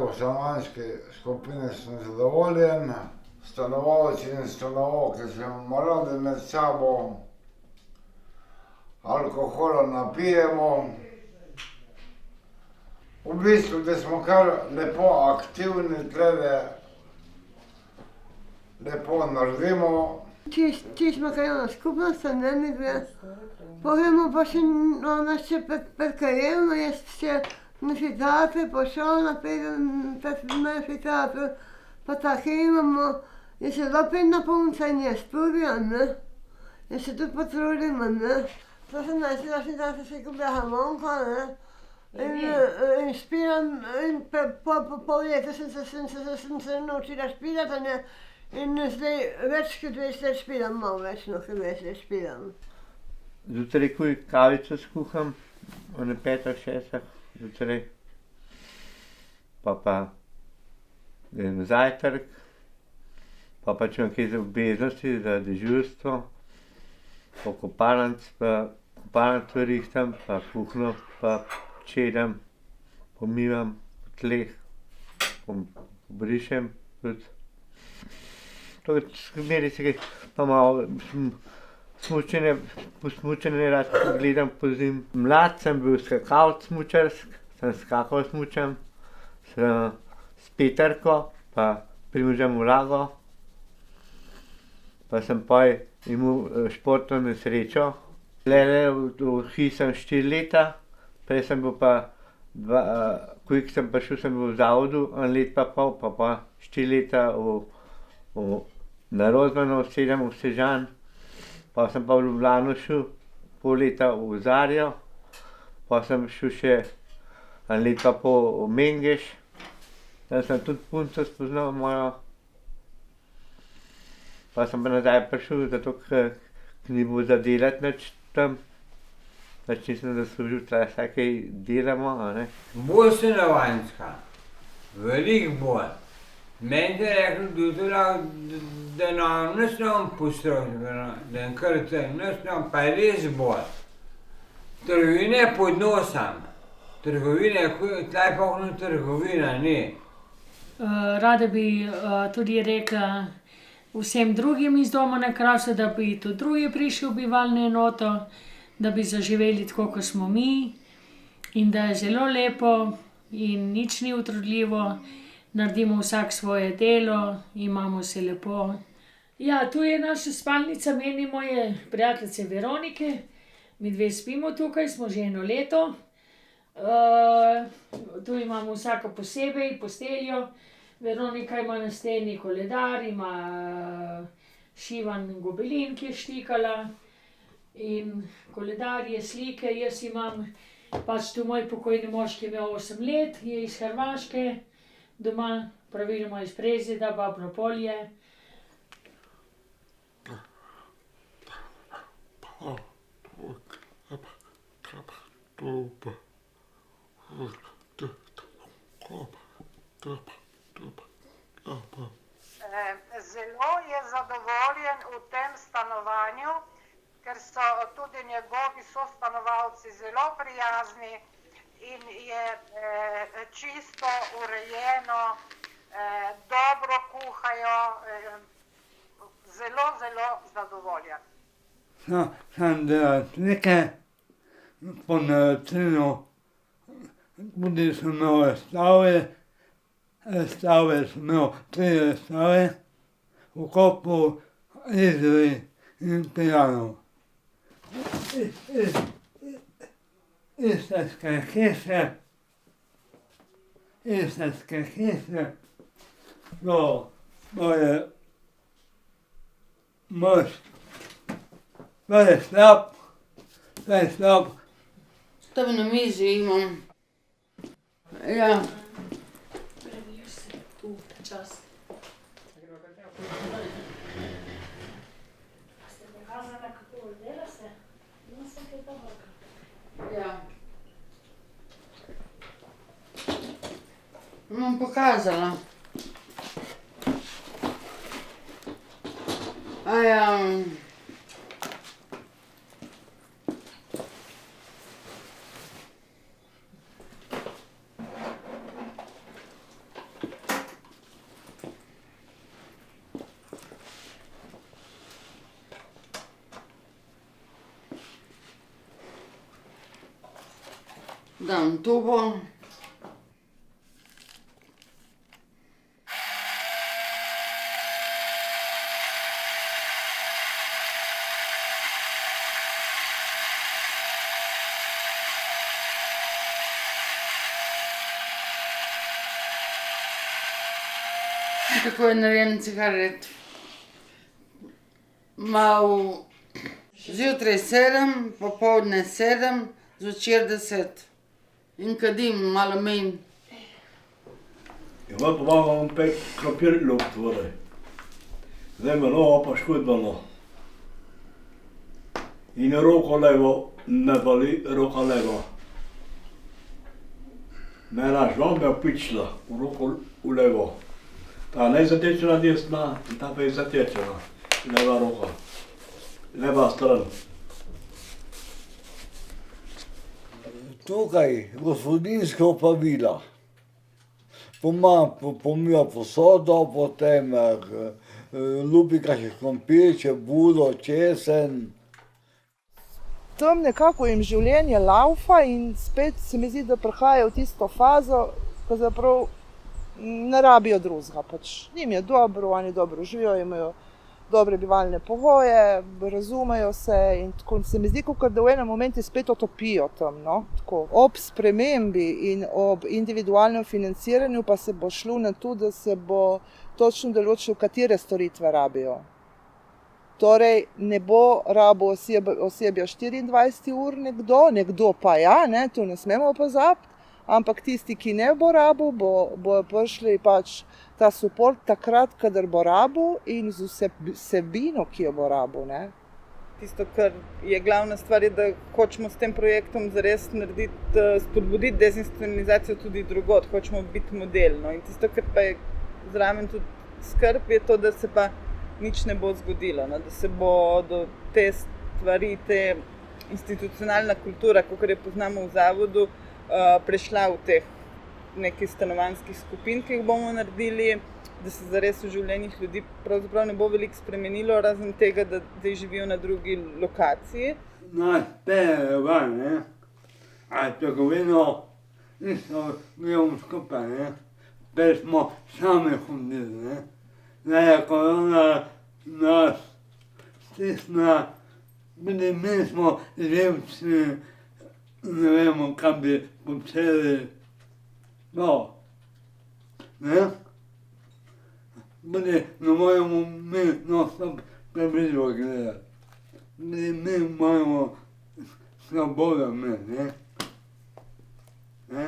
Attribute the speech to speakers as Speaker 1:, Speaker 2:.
Speaker 1: v stanovanjski skupini sem zadovoljen. Stanovalci in stanovalke se radi med sabo alkohola napijemo. V bistvu, da smo kar lepo aktivni tlele, lepo naredimo.
Speaker 2: Če smo kaj na skupnost, ne mi dve. Povemo pa še, ona še prekarjevno, jaz še na švicarce pošel, na švicarce, pa tako imamo. Jaz se zopet punca in jaz tudi, ne. Jaz se tudi potrudim, ne. To sem našla švicarce še kupiła harmonka, ne. In špilam, in pol leta sem se naučila špilati, ne. In zdaj več kot 20 let špilam, malo več, no, kot 20 let špilam.
Speaker 3: Zjutraj kavico skuham, na 5, 6 zjutraj. Pa grem zajtrk, pa če imam kaj za obveznosti, za dežurstvo, pa kopalnico rihtam, pa kuhinjo, pa čedam, pomivam po tleh, pobrišem tudi. Zmeraj se kaj, pa malo smučanje rad pogledam pozimi. Mlad sem bil skakalec smučarski, sem skakal smučam, s Peterko pa Primožem Ulago. Pa sem pol imel športno nesrečo. Tulele v hiši sem 4 leta, prej sem bil pa, ko sem prišel, sem bil v zavodu 1 let pa pol, pa 4 leta na Rozmanu, 7 v Sežan. Pa sem pa v Ljubljano šel, pol leta v Zarjo, pa sem šel še 1 let pa pol v Mengeš. Tam sem tudi punco spoznal mojo. Pa sem pa nazaj prišel, zato ker ni bilo za delati nič tam. Pač nisem zaslužil, tule vsaj kaj delamo, a ne.
Speaker 4: Bolj stanovanjska, veliko bolj. Meni je rekel, da nam nič ne bom pustil, da je kar tem, nič ne bom, pa je res bolj. Trgovine pod nosom, trgovine, tlej pa okno trgovina ni.
Speaker 5: Rada bi tudi rekla vsem drugim iz Doma na Krasu, da bi tudi drugi prišli v bivalno enoto, da bi zaživeli tako, kot smo mi, in da je zelo lepo in nič ni utrudljivo. Naredimo vsak svoje delo, imamo se lepo. Ja, tu je naša spalnica mene in moje prijateljice Veronike. Midve spimo tukaj, smo že 1 leto. Tu imamo vsaka posebej posteljo. Veronika ima na steni koledar, ima šivan gobelin, ki je štikala. In koledarje, slike, jaz imam, pač tu moj pokojni mož, ki je imel 8 let, je iz Hrvaške. Doma, praviloma iz Prezida, Babno Polje.
Speaker 6: Zelo je zadovoljen v tem stanovanju, ker so tudi njegovi sostanovalci zelo prijazni. In je čisto urejeno, dobro kuhajo, zelo, zelo zadovoljen.
Speaker 7: Sam delam slike po načinu, tudi sem imel razstave sem imel 3 razstave v Kopru, Idriji in Piranu. Istarske hiše, to je mož, to je slab.
Speaker 8: Tam na mizi imam. Ja.
Speaker 5: Tu, čas. Ste pokazala, kako delate? No, sem kaj dobrega.
Speaker 8: Ja. Bom pokazala. dam tubo. Tako je narejen cigaret. Mal zjutraj 7, popoldne 7, zvečer 10. In kadim malo manj.
Speaker 9: Ja, pa pomagam pek krompir lukt torej. Zdaj me novo pa škodbano. In roko levo me boli, roka leva. Mena žlomba pičila, v roko v levo. Ta ne zatečena desna, in ta pa je zatečena. Leva roka. Leva stran.
Speaker 10: Tukaj gospodinjska opravila. Pomija posodo, potem lupi kakšen krompir, čebulo, česen.
Speaker 11: Tam nekako jim življenje laufa in spet se mi zdi, da prihajajo v tisto fazo, ko zaprav ne rabijo drugega. Pač njim je dobro, oni dobro živijo, imajo dobre bivalne pogoje, razumejo se in tako se mi zdi, kot da v enem momentu spet otopijo tam. No? Tako. Ob spremembi in ob individualnem financiranju pa se bo šlo na to, da se bo točno določilo, katere storitve rabijo. Torej, ne bo rabo osebja 24 ur nekdo pa ja, ne, to ne smemo pozabiti, ampak tisti, ki ne bo rabo, bojo prišli pač ta suport takrat, kadar bo rabo in z vsebino, ki jo bo rabo, ne. Tisto, kar je glavna stvar, je, da hočemo s tem projektom zares narediti, spodbuditi dezinstitucionalizacijo tudi drugod, hočemo biti model, no. In tisto, kar pa je zraven tudi skrb, je to, da se pa nič ne bo zgodilo, no? Da se bo do te stvari, te institucionalna kultura, kakor je poznamo v zavodu, prešla v teh nekih stanovanjskih skupin, ki jih bomo naredili, da se zares v življenjih ljudi pravzaprav ne bo veliko spremenilo, razen tega, da zdaj živijo na drugi lokaciji.
Speaker 7: Nas pejejo ven, ne. A trgovino niso bili skupaj, ne. Prej smo sami hodili, ne. Zdaj je korona nas stisnila, tudi mi smo živci, ne vemo, kam bi počeli. No, ne? Tudi ne moremo mi non-stop televizor gledati. Tudi mi moramo svobodo imeti, ne? Ne?